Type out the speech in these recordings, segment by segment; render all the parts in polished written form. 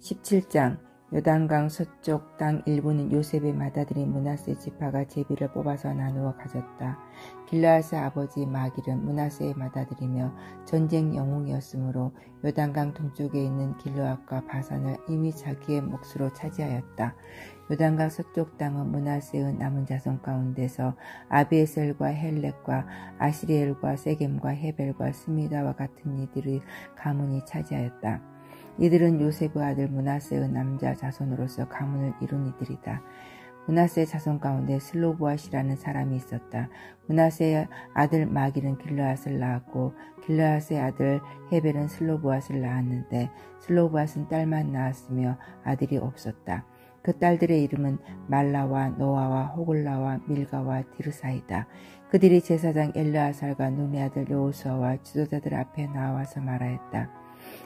17장 요단강 서쪽 땅 일부는 요셉의 맏아들인 므낫세 지파가 제비를 뽑아서 나누어 가졌다. 길르앗의 아버지 마길은 므낫세의 맏아들이며 전쟁 영웅이었으므로 요단강 동쪽에 있는 길르앗과 바산을 이미 자기의 몫으로 차지하였다. 요단강 서쪽 땅은 므낫세의 남은 자손 가운데서 아비에셀과 헬렉과 아시리엘과 세겜과 헤벨과 스미다와 같은 이들의 가문이 차지하였다. 이들은 요셉의 아들 므낫세의 남자 자손으로서 가문을 이룬 이들이다. 므낫세 자손 가운데 슬로보앗이라는 사람이 있었다. 므낫세의 아들 마길은 길르앗을 낳았고 길르앗의 아들 헤벨은 슬로보앗을 낳았는데 슬로보앗은 딸만 낳았으며 아들이 없었다. 그 딸들의 이름은 말라와 노아와 호글라와 밀가와 디르사이다. 그들이 제사장 엘르아살과 눈의 아들 여호수아와 지도자들 앞에 나와서 말하였다.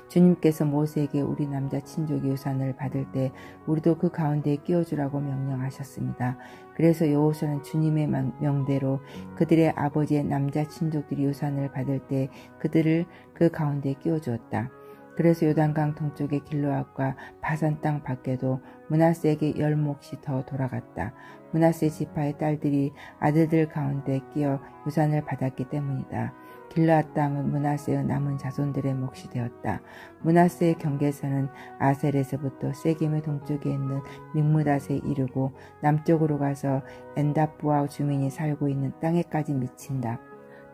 주님께서 모세에게 우리 남자 친족이 유산을 받을 때 우리도 그 가운데에 끼워주라고 명령하셨습니다. 그래서 여호수아는 주님의 명대로 그들의 아버지의 남자 친족들이 유산을 받을 때 그들을 그 가운데에 끼워주었다. 그래서 요단강 동쪽의 길르앗과 바산 땅 밖에도 므낫세에게 10몫이 더 돌아갔다. 므낫세 지파의 딸들이 아들들 가운데 끼어 유산을 받았기 때문이다. 길르앗 땅은 므낫세의 남은 자손들의 몫이 되었다. 므낫세의 경계선은 아셀에서부터 세겜의 동쪽에 있는 믹므닷에 이르고 남쪽으로 가서 엔다부아 주민이 살고 있는 땅에까지 미친다.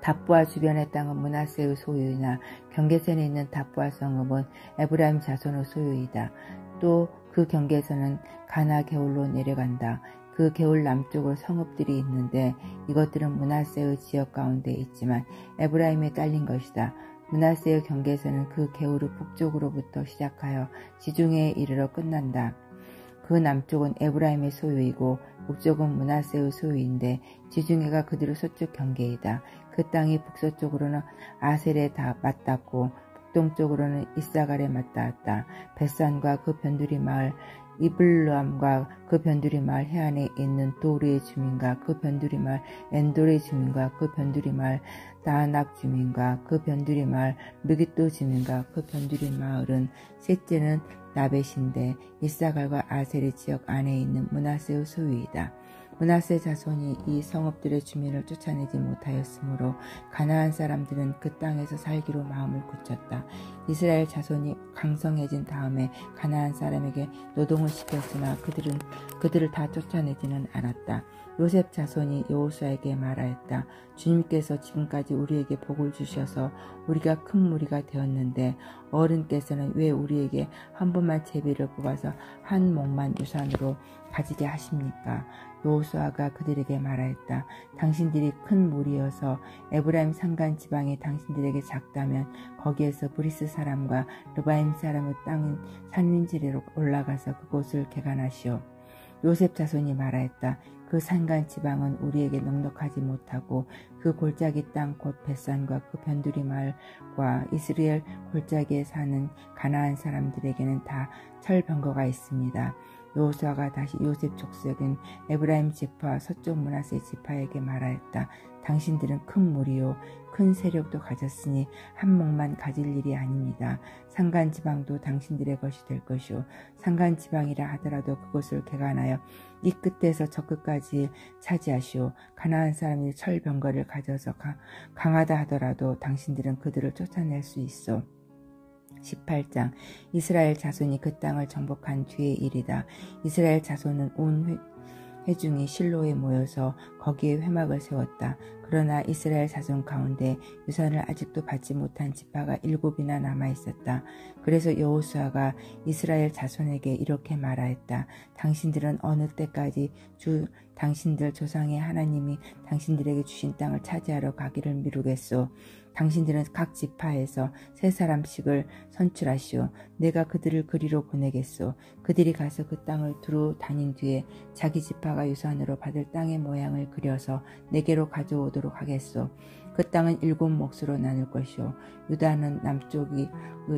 답부아 주변의 땅은 므낫세의 소유이나 경계선에 있는 답부아 성읍은 에브라임 자손의 소유이다. 또 그 경계선은 가나 게울로 내려간다. 그 게울 남쪽으로 성읍들이 있는데 이것들은 므낫세의 지역 가운데 있지만 에브라임에 딸린 것이다. 므낫세의 경계선은 그 게울의 북쪽으로부터 시작하여 지중해에 이르러 끝난다. 그 남쪽은 에브라임의 소유이고 북쪽은 므낫세의 소유인데 지중해가 그들의 서쪽 경계이다. 그 땅이 북서쪽으로는 아셀에 다 맞닿고 북동쪽으로는 이사갈에 맞닿았다. 벳산과 그 변두리 마을 이블람과 그 변두리 마을 해안에 있는 도르의 주민과 그 변두리 마을 엔돌의 주민과 그 변두리 마을 다낙 주민과 그 변두리 마을 르깃도 주민과 그 변두리 마을은 셋째는 나벳인데 이사갈과 아셀의 지역 안에 있는 므낫세의 소유이다. 므낫세 자손이 이 성읍들의 주민을 쫓아내지 못하였으므로 가나안 사람들은 그 땅에서 살기로 마음을 굳혔다. 이스라엘 자손이 강성해진 다음에 가나안 사람에게 노동을 시켰으나 그들을 다 쫓아내지는 않았다. 요셉 자손이 여호수아에게 말하였다. 주님께서 지금까지 우리에게 복을 주셔서 우리가 큰 무리가 되었는데 어른께서는 왜 우리에게 한 번만 제비를 뽑아서 한 몫만 유산으로 가지게 하십니까? 여호수아가 그들에게 말하였다. 당신들이 큰 무리여서 에브라임 산간 지방이 당신들에게 작다면 거기에서 브리스 사람과 르바임 사람의 땅인 산윈지리로 올라가서 그곳을 개간하시오. 요셉 자손이 말하였다. 그 산간 지방은 우리에게 넉넉하지 못하고 그 골짜기 땅 곧 벳산과 그 변두리 마을과 이스라엘 골짜기에 사는 가나안 사람들에게는 다 철병거가 있습니다. 여호수아가 다시 요셉 족속인 에브라임 지파 서쪽 므낫세 지파에게 말하였다. 당신들은 큰 무리요 큰 세력도 가졌으니 한 몫만 가질 일이 아닙니다. 산간지방도 당신들의 것이 될 것이요 산간지방이라 하더라도 그것을 개간하여 이 끝에서 저 끝까지 차지하시오. 가나안 사람이 철병거를 가져서 강하다 하더라도 당신들은 그들을 쫓아낼 수 있어. 18장 이스라엘 자손이 그 땅을 정복한 뒤의 일이다. 이스라엘 자손은 온 회중이 실로에 모여서 거기에 회막을 세웠다. 그러나 이스라엘 자손 가운데 유산을 아직도 받지 못한 지파가 7이나 남아있었다. 그래서 여호수아가 이스라엘 자손에게 이렇게 말하였다. 당신들은 어느 때까지 당신들 조상의 하나님이 당신들에게 주신 땅을 차지하러 가기를 미루겠소. 당신들은 각 지파에서 3사람씩을 선출하시오. 내가 그들을 그리로 보내겠소. 그들이 가서 그 땅을 두루 다닌 뒤에 자기 지파가 유산으로 받을 땅의 모양을 그려서 내게로 가져오도록 하겠소. 그 땅은 7 몫으로 나눌 것이요 유다는 남쪽이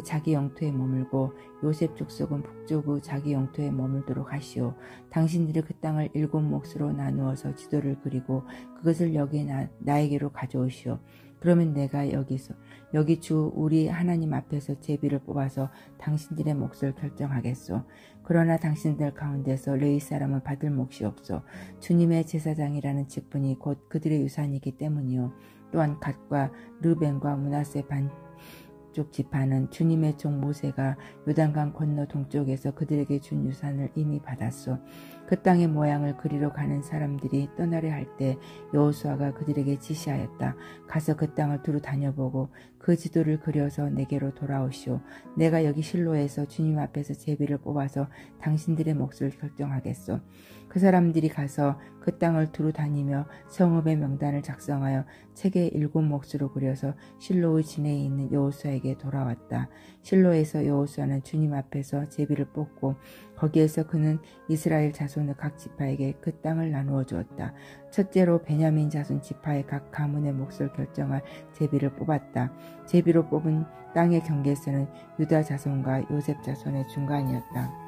자기 영토에 머물고 요셉 족속은 북쪽의 자기 영토에 머물도록 하시오. 당신들이 그 땅을 7 몫으로 나누어서 지도를 그리고 그것을 여기 나에게로 가져오시오. 그러면 내가 여기 주 우리 하나님 앞에서 제비를 뽑아서 당신들의 몫을 결정하겠소. 그러나 당신들 가운데서 레위 사람은 받을 몫이 없소. 주님의 제사장이라는 직분이 곧 그들의 유산이기 때문이요. 또한 갓과 르벤과 므낫세 반쪽 지파는 주님의 종 모세가 요단강 건너 동쪽에서 그들에게 준 유산을 이미 받았소. 그 땅의 모양을 그리러 가는 사람들이 떠나려 할 때 여호수아가 그들에게 지시하였다. 가서 그 땅을 두루 다녀보고 그 지도를 그려서 내게로 돌아오시오. 내가 여기 실로에서 주님 앞에서 제비를 뽑아서 당신들의 몫을 결정하겠소. 그 사람들이 가서 그 땅을 두루 다니며 성읍의 명단을 작성하여 책에 7 몫으로 그려서 실로의 진해에 있는 여호수아에게 돌아왔다. 실로에서 여호수아는 주님 앞에서 제비를 뽑고 거기에서 그는 이스라엘 자손의 각 지파에게 그 땅을 나누어 주었다. 첫째로 베냐민 자손 지파의 각 가문의 몫을 결정할 제비를 뽑았다. 제비로 뽑은 땅의 경계선은 유다 자손과 요셉 자손의 중간이었다.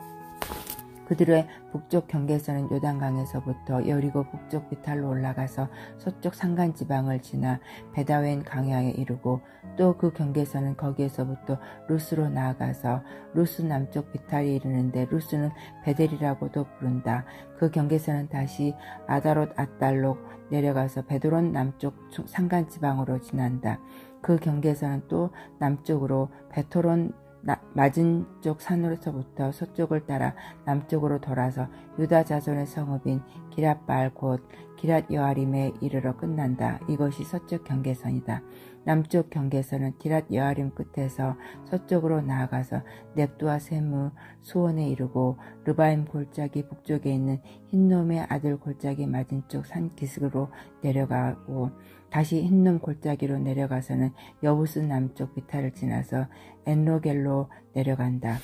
그들의 북쪽 경계선은 요단강에서부터 여리고 북쪽 비탈로 올라가서 서쪽 산간지방을 지나 베다웬 강야에 이르고 또 그 경계선은 거기에서부터 루스로 나아가서 루스 남쪽 비탈에 이르는데 루스는 베델이라고도 부른다. 그 경계선은 다시 아다롯 아달로 내려가서 베드론 남쪽 산간지방으로 지난다. 그 경계선은 또 남쪽으로 베토론 맞은 쪽 산으로서부터 서쪽을 따라 남쪽으로 돌아서 유다 자손의 성읍인 기랏바알 곧 기랏 여아림에 이르러 끝난다. 이것이 서쪽 경계선이다. 남쪽 경계선은 기랏 여아림 끝에서 서쪽으로 나아가서 넵두와 세무 수원에 이르고 르바임 골짜기 북쪽에 있는 흰놈의 아들 골짜기 맞은쪽 산 기슭으로 내려가고 다시 흰놈 골짜기로 내려가서는 여부스 남쪽 비탈을 지나서 엔로겔로 내려간다.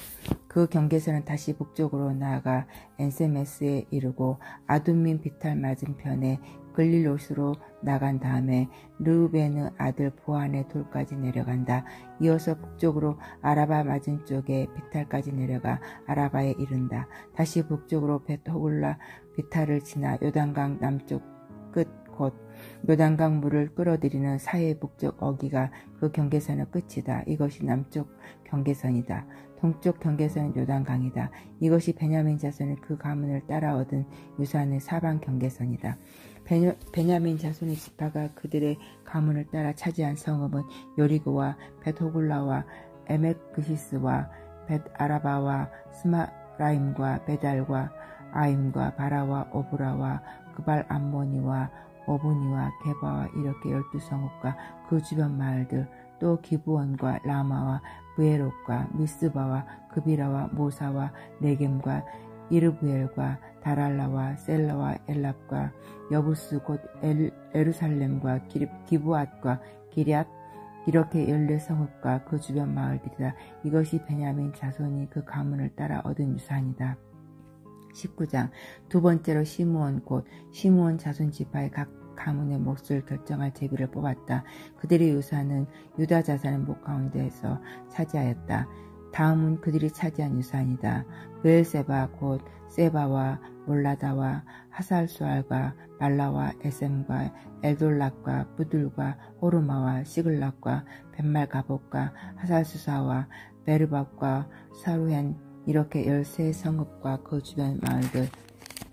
그 경계선은 다시 북쪽으로 나아가 엔세메스에 이르고 아둠민 비탈 맞은편에 글릴롯으로 나간 다음에 르우벤의 아들 보안의 돌까지 내려간다. 이어서 북쪽으로 아라바 맞은쪽에 비탈까지 내려가 아라바에 이른다. 다시 북쪽으로 벳호글라 비탈을 지나 요단강 남쪽 끝 곧 요단강 물을 끌어들이는 사해 북쪽 어기가 그 경계선의 끝이다. 이것이 남쪽 경계선이다. 동쪽 경계선은 요단강이다. 이것이 베냐민 자손의 그 가문을 따라 얻은 유산의 사방 경계선이다. 베냐민 자손의 지파가 그들의 가문을 따라 차지한 성읍은 요리고와 벳호굴라와 에메크시스와 벳아라바와 스마라임과 베달과 아임과 바라와 오브라와 그발 암모니와 오브니와 게바와 이렇게 12성읍과 그 주변 마을들 또 기브원과 라마와 브에롯과 미스바와 그비라와 모사와 네겜과 이르부엘과 다랄라와 셀라와 엘랍과 여부스 곧 에루살렘과 기브앗과 기럇 이렇게 14성읍과 그 주변 마을들이다. 이것이 베냐민 자손이 그 가문을 따라 얻은 유산이다. 19장 두 번째로 시므온 곧 시므온 자손 지파의 각 가문의 몫을 결정할 제비를 뽑았다. 그들의 유산은 유다 자손의 목 가운데에서 차지하였다. 다음은 그들이 차지한 유산이다. 브엘세바 곧 세바와 몰라다와 하살수알과 말라와 에셈과 엘돌락과 부들과 호르마와 시글락과 벳말가복과 하살수사와 베르박과 사루헨 이렇게 13성읍과 그 주변 마을들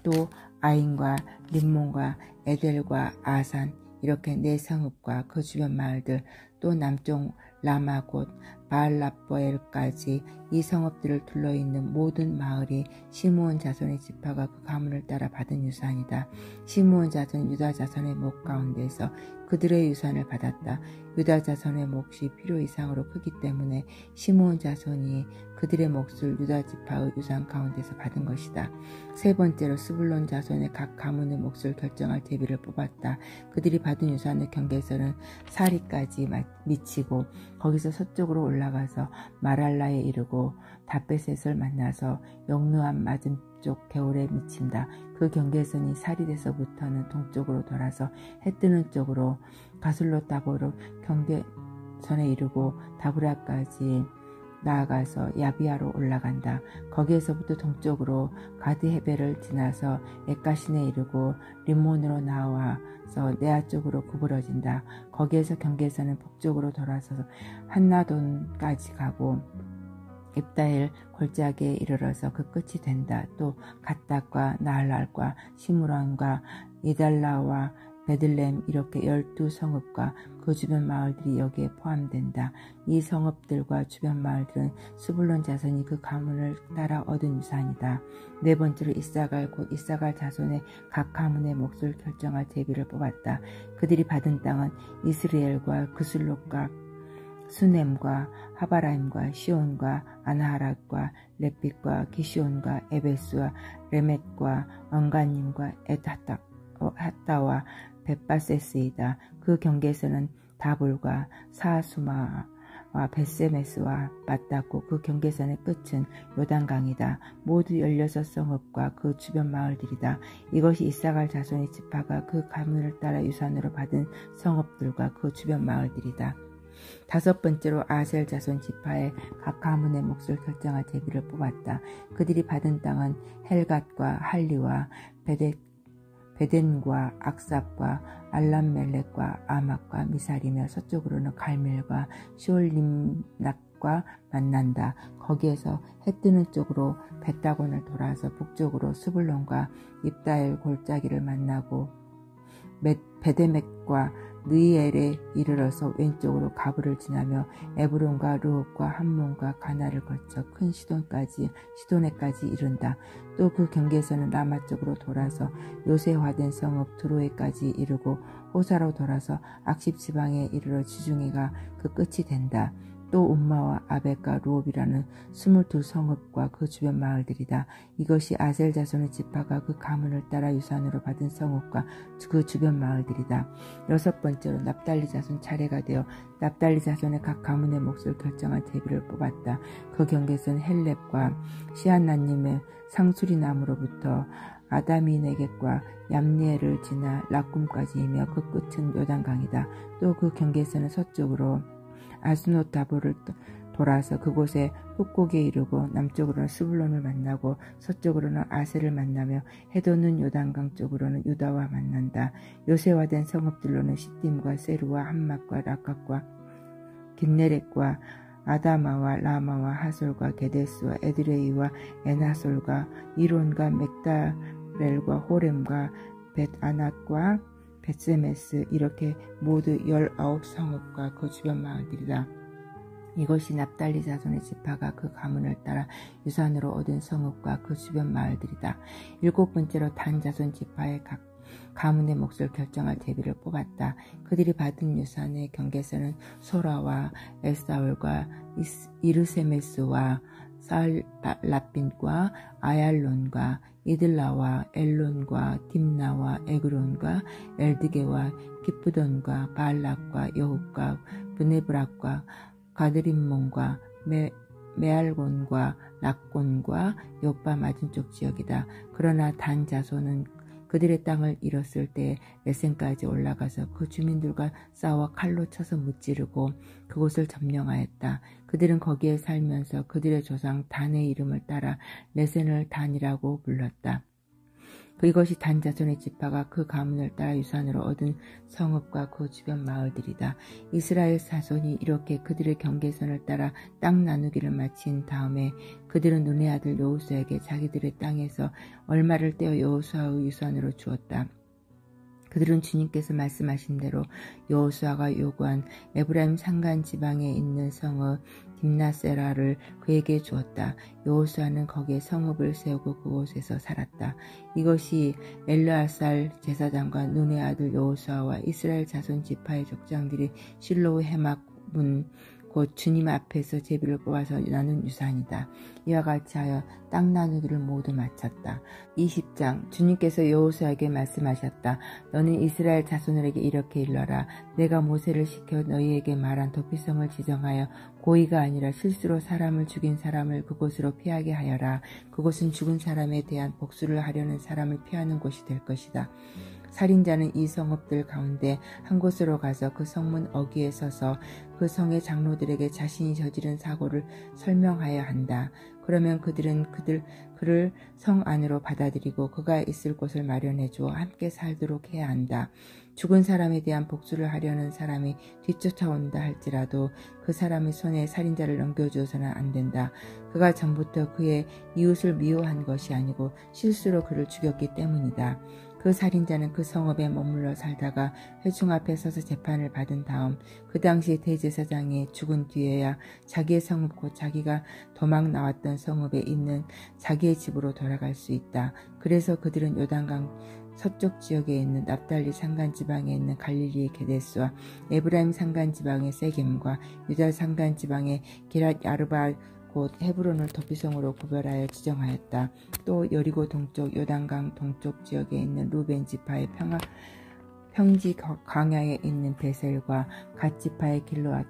또 아인과 림몬과 에델과 아산 이렇게 4성읍과 그 주변 마을들 또 남쪽 라마 곧 바알라보엘까지 이 성읍들을 둘러있는 모든 마을이 시므온 자손의 지파가 그 가문을 따라 받은 유산이다. 시므온 자손 유다 자손의 목 가운데서 그들의 유산을 받았다. 유다 자손의 몫이 필요 이상으로 크기 때문에 시므온 자손이 그들의 몫을 유다 지파의 유산 가운데서 받은 것이다. 세 번째로 스불론 자손의 각 가문의 몫을 결정할 제비를 뽑았다. 그들이 받은 유산의 경계선은 사리까지 미치고 거기서 서쪽으로 올라 올라가서 마랄라에 이르고 다베셋을 만나서 영루함 맞은쪽 개울에 미친다. 그 경계선이 사리데서부터는 동쪽으로 돌아서 해 뜨는 쪽으로 가슬로 따보로 경계선에 이르고 다브라까지 나아가서 야비아로 올라간다. 거기에서부터 동쪽으로 가드헤벨을 지나서 에까신에 이르고 림몬으로 나와서 네아 쪽으로 구부러진다. 거기에서 경계선은 북쪽으로 돌아서 한나돈까지 가고 입다엘 골짜기에 이르러서 그 끝이 된다. 또 갓닥과 나할랄과 시므론과 이달라와 베들렘 이렇게 12성읍과 그 주변 마을들이 여기에 포함된다. 이 성읍들과 주변 마을들은 스불론 자손이 그 가문을 따라 얻은 유산이다. 네 번째로 이사갈 곧 이사갈 자손의 각 가문의 몫을 결정할 제비를 뽑았다. 그들이 받은 땅은 이스라엘과 그슬롯과 수넴과 하바라임과 시온과 아나하락과 렙빛과 기시온과 에베스와 레멧과 언가님과 핫다와 벳바세스이다. 그 경계선은 다볼과 사수마와 벳세메스와 맞닿고 그 경계선의 끝은 요단강이다. 모두 16성읍과 그 주변 마을들이다. 이것이 이사갈 자손의 지파가 그 가문을 따라 유산으로 받은 성읍들과 그 주변 마을들이다. 다섯 번째로 아셀 자손 지파의 각 가문의 몫을 결정할 제비를 뽑았다. 그들이 받은 땅은 헬갓과 할리와 베덴과 악삽과 알람멜렉과 아막과 미살이며 서쪽으로는 갈멜과 시올림락과 만난다. 거기에서 해 뜨는 쪽으로 벳다곤을 돌아서 북쪽으로 스불론과 입다엘 골짜기를 만나고 베데맥과 느이엘에 이르러서 왼쪽으로 가브를 지나며 에브론과 르홉과 함몬과 가나를 거쳐 큰 시돈에까지 이른다. 또 그 경계에서는 라마 쪽으로 돌아서 요새화된 성읍 드로에까지 이르고 호사로 돌아서 악십 지방에 이르러 지중해가 그 끝이 된다. 또 움마와 아벡과 루옵이라는 22성읍과 그 주변 마을들이다. 이것이 아셀 자손의 지파가 그 가문을 따라 유산으로 받은 성읍과 그 주변 마을들이다. 여섯 번째로 납달리 자손 차례가 되어 납달리 자손의 각 가문의 몫을 결정한 제비를 뽑았다. 그 경계선 헬렙과 시안나님의 상수리나무로부터 아다미네겟과 얌니엘을 지나 락꿈까지이며 그 끝은 요단강이다. 또 그 경계선은 서쪽으로 아스노타보를 돌아서 그곳에 흑곡에 이르고 남쪽으로는 스불론을 만나고 서쪽으로는 아셀을 만나며 해돋는 요단강 쪽으로는 유다와 만난다. 요새화된 성읍들로는 시딤과 세루와 함막과 라각과 긴네렛과 아다마와 라마와 하솔과 게데스와 에드레이와 에나솔과 이론과 맥다렐과 호렘과 벳아낫과 벳세메스 이렇게 모두 19성읍과 그 주변 마을들이다. 이것이 납달리 자손의 지파가 그 가문을 따라 유산으로 얻은 성읍과 그 주변 마을들이다. 일곱 번째로 단 자손 지파의 각 가문의 몫을 결정할 제비를 뽑았다. 그들이 받은 유산의 경계선은 소라와 에사울과 이르세메스와 살라핀과 아얄론과 이들라와 엘론과 딥나와 에그론과 엘드게와 기프돈과 바알락과 여훗과 브네브락과 가드림몬과 메알곤과 락곤과 요빠 맞은쪽 지역이다. 그러나 단 자손은 그들의 땅을 잃었을 때 레센까지 올라가서 그 주민들과 싸워 칼로 쳐서 무찌르고 그곳을 점령하였다. 그들은 거기에 살면서 그들의 조상 단의 이름을 따라 레센을 단이라고 불렀다. 이것이 단 자손의 지파가 그 가문을 따라 유산으로 얻은 성읍과 그 주변 마을들이다. 이스라엘 자손이 이렇게 그들의 경계선을 따라 땅 나누기를 마친 다음에 그들은 눈의 아들 여호수아에게 자기들의 땅에서 얼마를 떼어 여호수아의 유산으로 주었다. 그들은 주님께서 말씀하신 대로 여호수아가 요구한 에브라임 산간 지방에 있는 성읍 딥나세라를 그에게 주었다. 여호수아는 거기에 성읍을 세우고 그곳에서 살았다. 이것이 엘르아살 제사장과 눈의 아들 여호수아와 이스라엘 자손 지파의 족장들이 실로의 해막 문 곧 주님 앞에서 제비를 뽑아서 나눈 유산이다. 이와 같이 하여 땅 나누기를 모두 마쳤다. 20장 주님께서 여호수아에게 말씀하셨다. 너는 이스라엘 자손들에게 이렇게 일러라. 내가 모세를 시켜 너희에게 말한 도피성을 지정하여 고의가 아니라 실수로 사람을 죽인 사람을 그곳으로 피하게 하여라. 그곳은 죽은 사람에 대한 복수를 하려는 사람을 피하는 곳이 될 것이다. 살인자는 이 성읍들 가운데 한 곳으로 가서 그 성문 어귀에 서서 그 성의 장로들에게 자신이 저지른 사고를 설명하여 한다. 그러면 그들은 그를 성 안으로 받아들이고 그가 있을 곳을 마련해 주어 함께 살도록 해야 한다. 죽은 사람에 대한 복수를 하려는 사람이 뒤쫓아온다 할지라도 그 사람의 손에 살인자를 넘겨주어서는 안 된다. 그가 전부터 그의 이웃을 미워한 것이 아니고 실수로 그를 죽였기 때문이다. 그 살인자는 그 성읍에 머물러 살다가 회중 앞에 서서 재판을 받은 다음 그 당시 대제사장이 죽은 뒤에야 자기의 성읍 곧 자기가 도망 나왔던 성읍에 있는 자기의 집으로 돌아갈 수 있다. 그래서 그들은 요단강 서쪽 지역에 있는 납달리 산간지방에 있는 갈릴리의 게데스와 에브라임 산간지방의 세겜과 유다 산간지방의 기랏 야르바 곧 헤브론을 도피성으로 구별하여 지정하였다. 또 여리고 동쪽 요단강 동쪽 지역에 있는 루벤 지파의 평지 광야에 있는 베셀과 갓 지파의 길르앗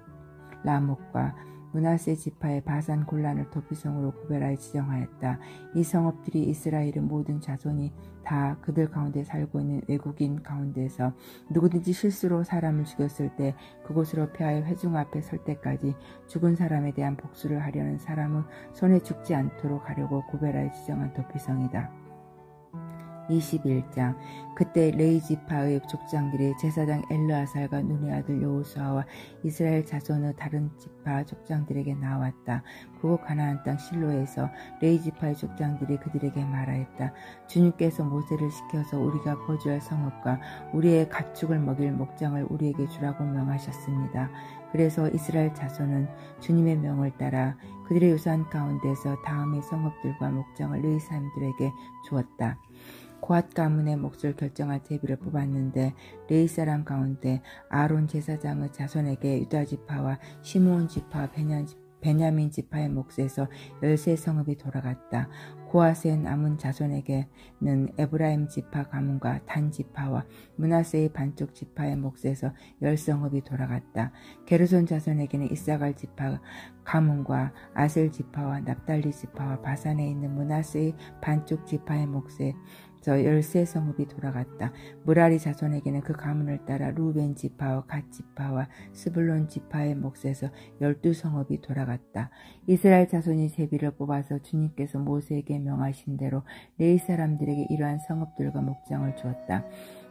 라목과 므낫세 지파의 바산 골란을 도피성으로 구별하여 지정하였다. 이 성읍들이 이스라엘의 모든 자손이 다 그들 가운데 살고 있는 외국인 가운데서 누구든지 실수로 사람을 죽였을 때 그곳으로 피하여 회중 앞에 설 때까지 죽은 사람에 대한 복수를 하려는 사람은 손에 죽지 않도록 하려고 구별하여 지정한 도피성이다. 21장 그때 레위 지파의 족장들이 제사장 엘르아살과 눈의 아들 여호수아와 이스라엘 자손의 다른 지파 족장들에게 나왔다. 그곳 가나안 땅 실로에서 레위 지파의 족장들이 그들에게 말하였다. 주님께서 모세를 시켜서 우리가 거주할 성읍과 우리의 가축을 먹일 목장을 우리에게 주라고 명하셨습니다. 그래서 이스라엘 자손은 주님의 명을 따라 그들의 유산 가운데서 다음의 성읍들과 목장을 레위 사람들에게 주었다. 고앗 가문의 몫을 결정할 제비를 뽑았는데 레위 사람 가운데 아론 제사장의 자손에게 유다 지파와 시므온 지파 베냐민 지파의 몫에서 13성읍이 돌아갔다. 고앗의 남은 자손에게는 에브라임 지파 가문과 단 지파와 므낫세의 반쪽 지파의 몫에서 10성읍이 돌아갔다. 게르손 자손에게는 이사갈 지파 가문과 아셀 지파와 납달리 지파와 바산에 있는 므낫세의 반쪽 지파의 몫에 13성읍이 돌아갔다. 무라리 자손에게는 그 가문을 따라 루벤 지파와 갓 지파와 스불론 지파의 몫에서 12성읍이 돌아갔다. 이스라엘 자손이 제비를 뽑아서 주님께서 모세에게 명하신 대로 레위 사람들에게 이러한 성읍들과 목장을 주었다.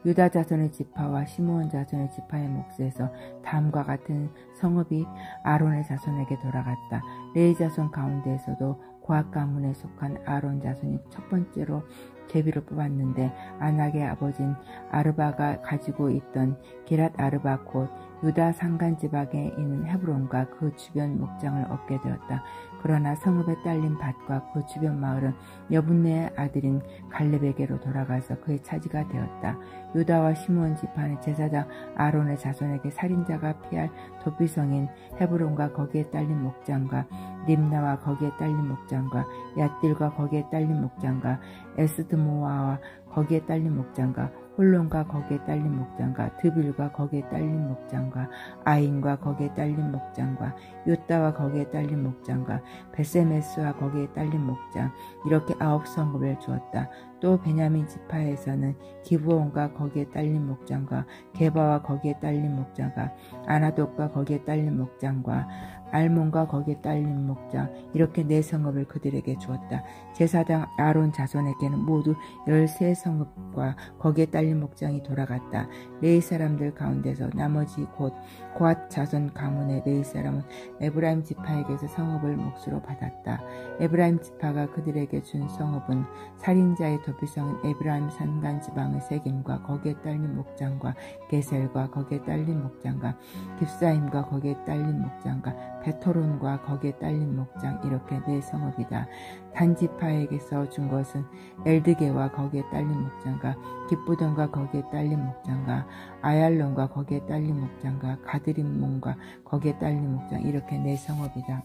유다 자손의 지파와 시므온 자손의 지파의 몫에서 다음과 같은 성읍이 아론의 자손에게 돌아갔다. 레위 자손 가운데에서도 고앗 가문에 속한 아론 자손이 첫 번째로 제비를 뽑았는데 아낙의 아버진 아르바가 가지고 있던 기랏 아르바 곧 유다 산간 지방에 있는 헤브론과 그 주변 목장을 얻게 되었다. 그러나 성읍에 딸린 밭과 그 주변 마을은 여분네의 아들인 갈렙에게로 돌아가서 그의 차지가 되었다. 유다와 시므온 지파는 제사장 아론의 자손에게 살인자가 피할 도피성인 헤브론과 거기에 딸린 목장과 림나와 거기에 딸린 목장과 얏딜과 거기에 딸린 목장과 에스드모아와 거기에 딸린 목장과 홀론과 거기에 딸린 목장과 드빌과 거기에 딸린 목장과 아인과 거기에 딸린 목장과 요따와 거기에 딸린 목장과 베세메스와 거기에 딸린 목장 이렇게 9성읍을 주었다. 또 베냐민 지파에서는 기브온과 거기에 딸린 목장과 게바와 거기에 딸린 목장과 아나돗과 거기에 딸린 목장과 알몬과 거기에 딸린 목장 이렇게 4성읍을 그들에게 주었다. 제사장 아론 자손에게는 모두 13성읍과 거기에 딸린 목장이 돌아갔다. 레위 사람들 가운데서 나머지 곧 고앗 자손 가문의 레위 사람은 에브라임 지파에게서 성읍을 몫으로 받았다. 에브라임 지파가 그들에게 준 성읍은 살인자의 도피성인 에브라임 산간 지방의 세겜과 거기에 딸린 목장과 게셀과 거기에 딸린 목장과 깁사임과 거기에 딸린 목장과 베토론과 거기에 딸린 목장 이렇게 네 성읍이다. 단 지파에게서 준 것은 엘드게와 거기에 딸린 목장과 기쁘돈과 거기에 딸린 목장과 아얄론과 거기에 딸린 목장과 가드림몬과 거기에 딸린 목장 이렇게 네 성읍이다.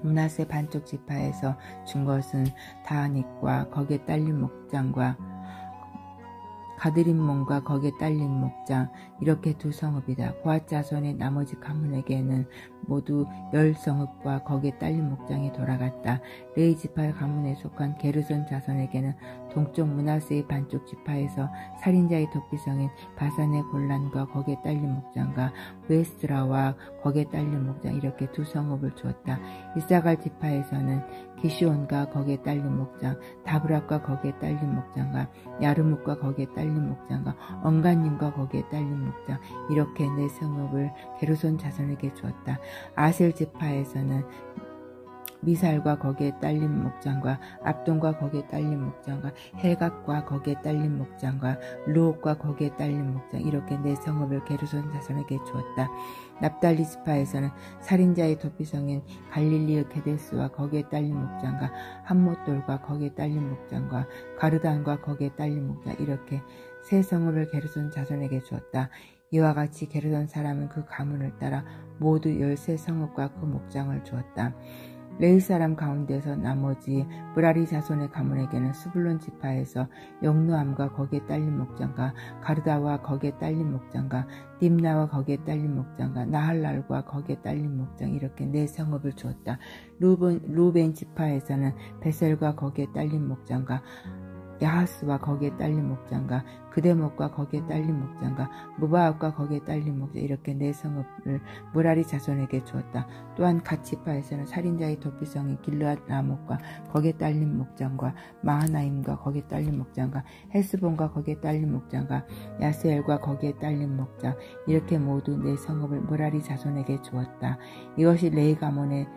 므낫세 반쪽 지파에서 준 것은 다하닉과 거기에 딸린 목장과 가드림몬과 거기에 딸린 목장 이렇게 두 성읍이다. 고앗 자손의 나머지 가문에게는 모두 10성읍과 거기에 딸린 목장이 돌아갔다. 레위 지파 가문에 속한 게르손 자손에게는 동쪽 므낫세의 반쪽 지파에서 살인자의 도피성인 바산의 골란과 거기에 딸린 목장과 웨스드라와 거기에 딸린 목장 이렇게 두 성읍을 주었다. 이사갈 지파에서는 기시온과 거기에 딸린 목장, 다브락과 거기에 딸린 목장과 야르묵과 거기에 딸린 목장과 언간님과 거기에 딸린 목장 이렇게 네 성읍을 게르손 자손에게 주었다. 아셀 지파에서는 미살과 거기에 딸린 목장과 압돈과 거기에 딸린 목장과 헬각과 거기에 딸린 목장과 루옥과 거기에 딸린 목장 이렇게 네 성읍을 게르손 자손에게 주었다. 납달리 지파에서는 살인자의 도피성인 갈릴리의 게데스와 거기에 딸린 목장과 함못돌과 거기에 딸린 목장과 가르단과 거기에 딸린 목장 이렇게 세 성읍을 게르손 자손에게 주었다. 이와 같이 게르손 사람은 그 가문을 따라 모두 13성읍과 그 목장을 주었다. 레위 사람 가운데서 나머지 므라리 자손의 가문에게는 스불론 지파에서 역노암과 거기에 딸린 목장과 가르다와 거기에 딸린 목장과 딥나와 거기에 딸린 목장과 나할랄과 거기에 딸린 목장 이렇게 네 성읍을 주었다. 루벤 지파에서는 베셀과 거기에 딸린 목장과 야하스와 거기에 딸린 목장과 그데목과 거기에 딸린 목장과 무바압과 거기에 딸린 목장 이렇게 네 성읍을 므라리 자손에게 주었다. 또한 갓 지파에서는 살인자의 도피성인 길르앗 라못과 거기에 딸린 목장과 마하나임과 거기에 딸린 목장과 헬스본과 거기에 딸린 목장과 야스엘과 거기에 딸린 목장 이렇게 모두 네 성읍을 므라리 자손에게 주었다. 이것이 레위 가문의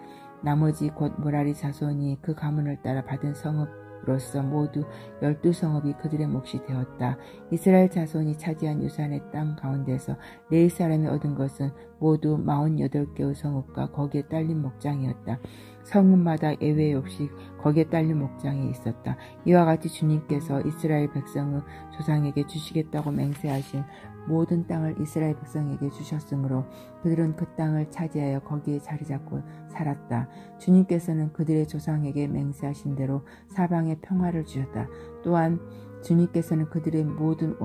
나머지 곧 므라리 자손이 그 가문을 따라 받은 성읍 로서 모두 12성읍이 그들의 몫이 되었다. 이스라엘 자손이 차지한 유산의 땅 가운데서 레위 사람이 얻은 것은 모두 48개의 성읍과 거기에 딸린 목장이었다. 성읍마다 예외 없이 거기에 딸린 목장이 있었다. 이와 같이 주님께서 이스라엘 백성의 조상에게 주시겠다고 맹세하신 모든 땅을 이스라엘 백성에게 주셨으므로 그들은 그 땅을 차지하여 거기에 자리 잡고 살았다. 주님께서는 그들의 조상에게 맹세하신 대로 사방에 평화를 주셨다. 또한 주님께서는 그들의 모든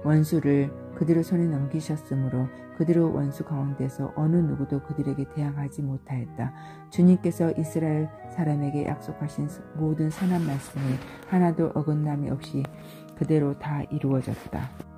원수를 그들의 손에 넘기셨으므로 그들의 원수 가운데서 어느 누구도 그들에게 대항하지 못하였다. 주님께서 이스라엘 사람에게 약속하신 모든 선한 말씀이 하나도 어긋남이 없이 그대로 다 이루어졌다.